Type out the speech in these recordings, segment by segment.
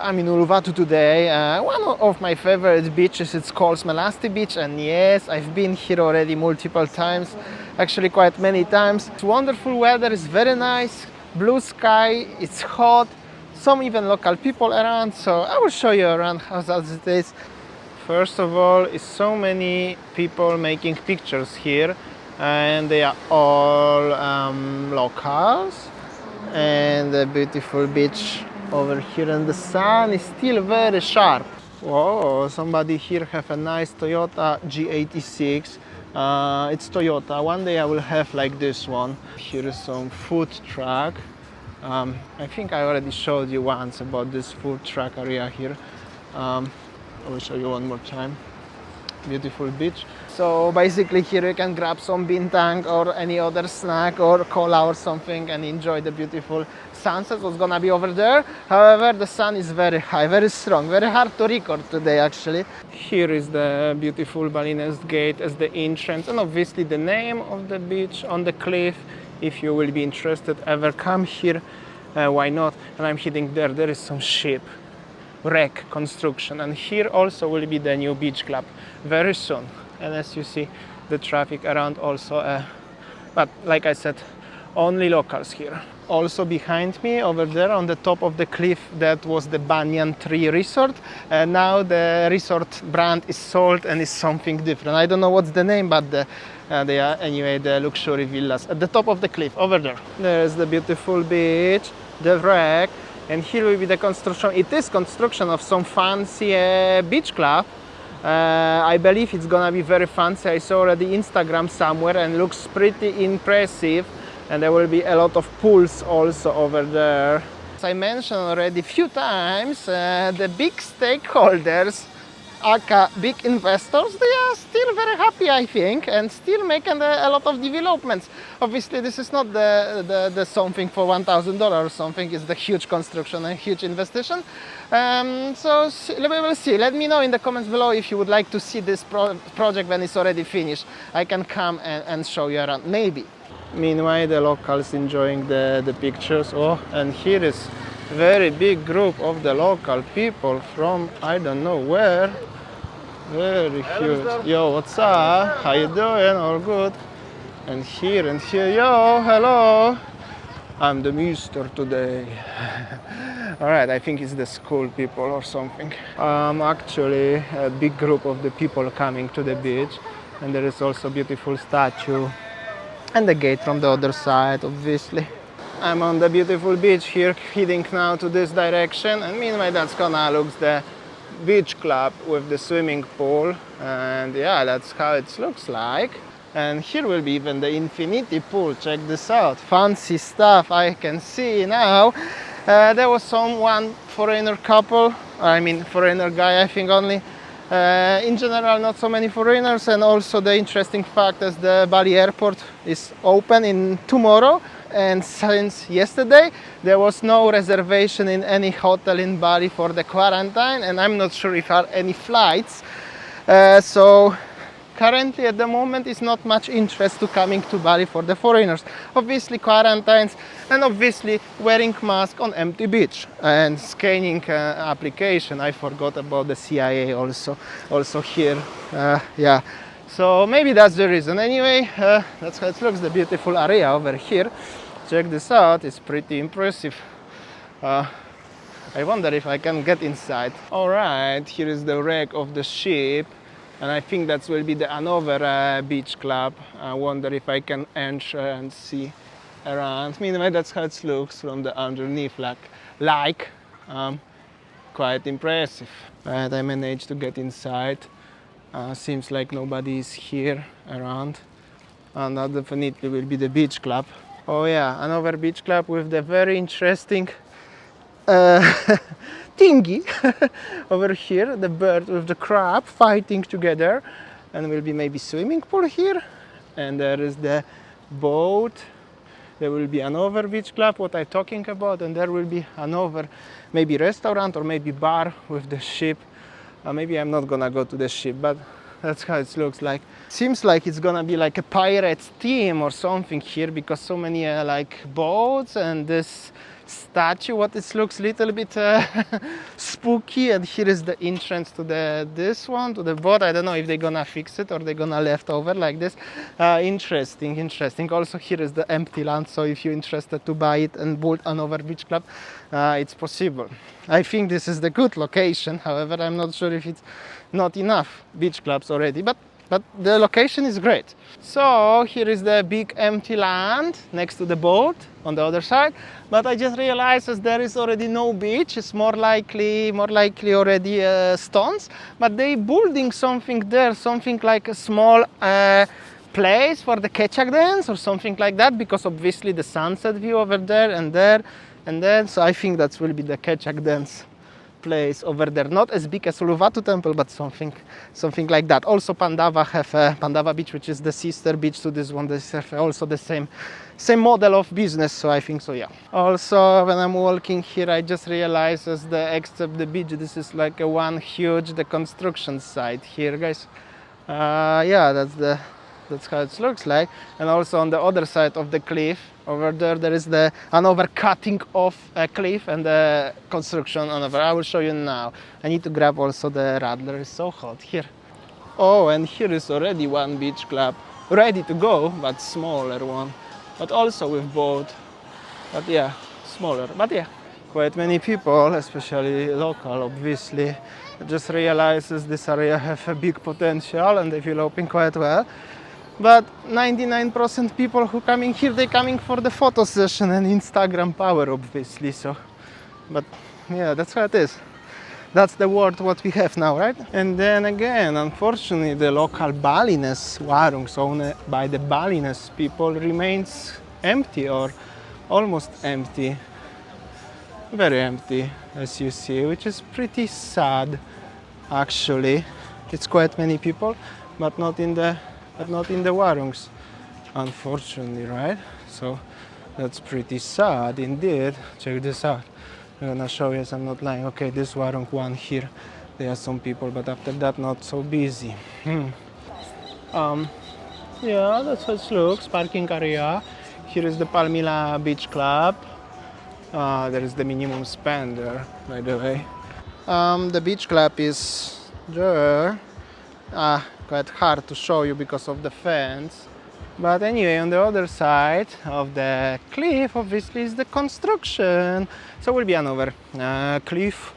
I'm in Uluwatu today. One of my favorite beaches, it's called Malastee Beach, and yes, I've been here already multiple times, actually quite many times. It's wonderful weather, it's very nice, blue sky, it's hot, some even local people around, so I will show you around how it is. First of all, is so many people making pictures here, and they are all locals, and a beautiful beach over here, and the sun is still very sharp. Whoa, somebody here have a nice Toyota G86. It's Toyota. One day I will have like this one. Here is some food truck. I think I already showed you once about this food truck area here. I will show you one more time. Beautiful beach. So basically here you can grab some bintang or any other snack or cola or something and enjoy the beautiful sunset what's gonna be over there. However, the sun is very high, very strong, very hard to record today actually. Here is the beautiful Balinese Gate as the entrance, and obviously the name of the beach on the cliff. If you will be interested, ever come here, why not? And I'm hitting there. There is some ship wreck construction, and here also will be the new beach club very soon. And as you see, the traffic around also, but like I said, only locals here. Also behind me over there on the top of the cliff, that was the Banyan tree resort, and now the resort brand is sold and is something different. I don't know what's the name, but they are anyway the luxury villas at the top of the cliff over there. There's the beautiful beach, the wreck, and here will be the construction. It is construction of some fancy beach club. I believe it's gonna be very fancy. I saw already Instagram somewhere and looks pretty impressive. And there will be a lot of pools also over there. As I mentioned already a few times, the big stakeholders, aka big investors, they are still very happy, I think, and still making a lot of developments. Obviously, this is not the something for $1,000 or something. It's the huge construction and huge investigation. So we will see. Let me know in the comments below if you would like to see this project when it's already finished. I can come and show you around, maybe. Meanwhile, the locals enjoying the pictures. Oh, and here is very big group of the local people from I don't know where. Very huge. Yo, what's up? How you doing? All good? And here, yo, hello. I'm the mister today. All right, I think it's the school people or something. Actually, a big group of the people coming to the beach, and there is also a beautiful statue. And the gate from the other side, obviously. I'm on the beautiful beach here, heading now to this direction, and meanwhile that's gonna look the beach club with the swimming pool, and yeah, that's how it looks like. And here will be even the infinity pool. Check this out, fancy stuff. I can see now. There was one foreigner couple, I mean foreigner guy, I think only. In general, not so many foreigners, and also the interesting fact is the Bali airport is open tomorrow, and since yesterday there was no reservation in any hotel in Bali for the quarantine, and I'm not sure if there are any flights. So currently at the moment is not much interest to coming to Bali for the foreigners. Obviously quarantines, and obviously wearing mask on empty beach and scanning application. I forgot about the CIA also here. Yeah, so maybe that's the reason. Anyway, that's how it looks, the beautiful area over here. Check this out, it's pretty impressive. I wonder if I can get inside. All right, here is the wreck of the ship. And I think that will be the another beach club. I wonder if I can enter and see around. Meanwhile, that's how it looks from the underneath, like quite impressive. But I managed to get inside. Seems like nobody is here around. And that definitely will be the beach club. Oh yeah, another beach club with the very interesting thingy over here, the bird with the crab fighting together, and will be maybe swimming pool here, and there is the boat. There will be another beach club, what I'm talking about, and there will be another maybe restaurant or maybe bar with the ship. Maybe I'm not gonna go to the ship, but that's how it looks like. Seems like it's gonna be like a pirates theme or something here, because so many like boats and this statue, what it looks a little bit spooky. And here is the entrance to this one, to the boat. I don't know if they're gonna fix it or they're gonna left over like this. Interesting. Also here is the empty land, so if you're interested to buy it and build another beach club, it's possible. I think this is the good location. However, I'm not sure if it's not enough beach clubs already, but the location is great. So here is the big empty land next to the boat on the other side. But I just realized that there is already no beach. It's more likely already stones. But they building something there, something like a small place for the ketchak dance or something like that, because obviously the sunset view over there and there and then. So I think that will be the ketchak dance place over there, not as big as Uluwatu temple, but something like that. Also Pandava have Pandava Beach, which is the sister beach to this one. They have also the same model of business, so I think so, yeah. Also, when I'm walking here, I just realized except the beach, this is like one huge construction site here, guys. Yeah, that's how it looks like. And also on the other side of the cliff over there is another cutting of a cliff and the construction over. I will show you now. I need to grab also the radler. It's so hot here. Oh, and here is already one beach club ready to go, but smaller one, but also with boat. But yeah, smaller. But yeah, quite many people, especially local, obviously, just realizes this area have a big potential and developing quite well. But 99% people who coming here, they coming for the photo session and Instagram power, obviously. So, but yeah, that's how it is. That's the world what we have now, right? And then again, unfortunately, the local Balinese warungs owned by the Balinese people remains empty or almost empty. Very empty, as you see, which is pretty sad, actually. It's quite many people, but not in the warungs, unfortunately, right? So that's pretty sad indeed. Check this out. I'm gonna show you, as I'm not lying. Okay, this warung one here, there are some people, but after that not so busy. Yeah, that's how it looks. Parking area. Here is the Palmilla Beach Club. There is the minimum spend there, by the way. The beach club is there. Quite hard to show you because of the fence. But anyway, on the other side of the cliff, obviously, is the construction. So will be another cliff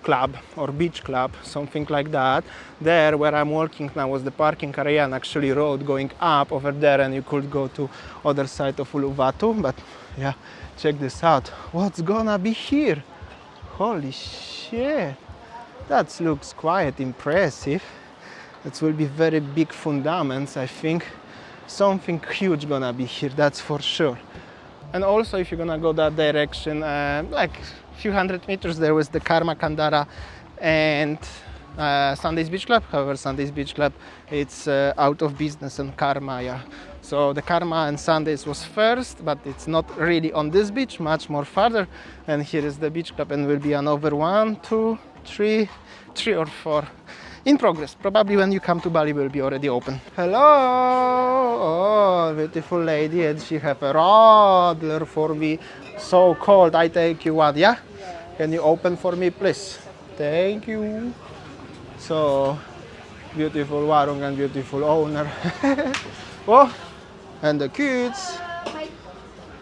club or beach club, something like that. There, where I'm walking now, was the parking area and actually road going up over there, and you could go to other side of Uluwatu. But yeah, check this out. What's gonna be here? Holy shit! That looks quite impressive. It will be very big fundaments, I think. Something huge gonna be here, that's for sure. And also, if you're gonna go that direction, like a few hundred meters, there was the Karma Kandara and Sunday's Beach Club. However, Sunday's Beach Club, it's out of business, and Karma, yeah. So the Karma and Sundays was first, but it's not really on this beach, much more farther. And here is the beach club, and will be another 1, 2, 3 or 4 in progress. Probably when you come to Bali will be already open. Hello! Oh, beautiful lady, and she have a radler for me. So cold. I take you one, yeah? Can you open for me, please? Thank you. So beautiful warung and beautiful owner. Oh, and the kids.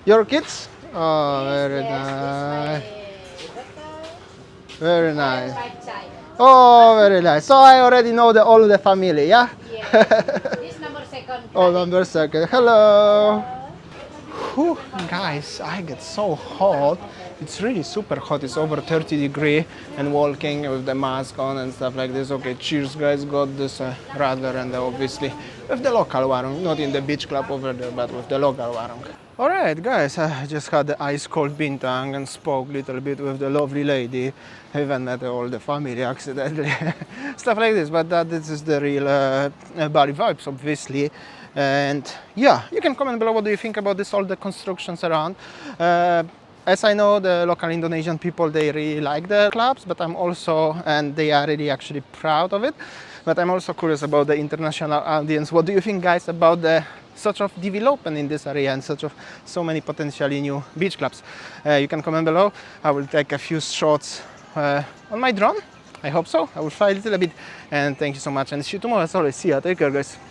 Your kids? Oh, very nice. Very nice. Oh, very nice. So I already know all the family, yeah? Yeah. This number second. Oh, number second. Hello. Whew, guys, I get so hot. It's really super hot. It's over 30 degrees and walking with the mask on and stuff like this. Okay, cheers, guys. Got this radler, and obviously with the local warung, not in the beach club over there, but with the local warung. All right, guys, I just had the ice cold bintang and spoke a little bit with the lovely lady. I even met all the family accidentally, stuff like this. But this is the real Bali vibes, obviously. And yeah, you can comment below what do you think about this, all the constructions around. As I know, the local Indonesian people, they really like the clubs, but I'm also, and they are really actually proud of it. But I'm also curious about the international audience. What do you think, guys, about the such of development in this area and so many potentially new beach clubs. You can comment below. I will take a few shots on my drone. I hope so. I will fly a little bit, and thank you so much, and see you tomorrow. As always, see ya. Take care, guys.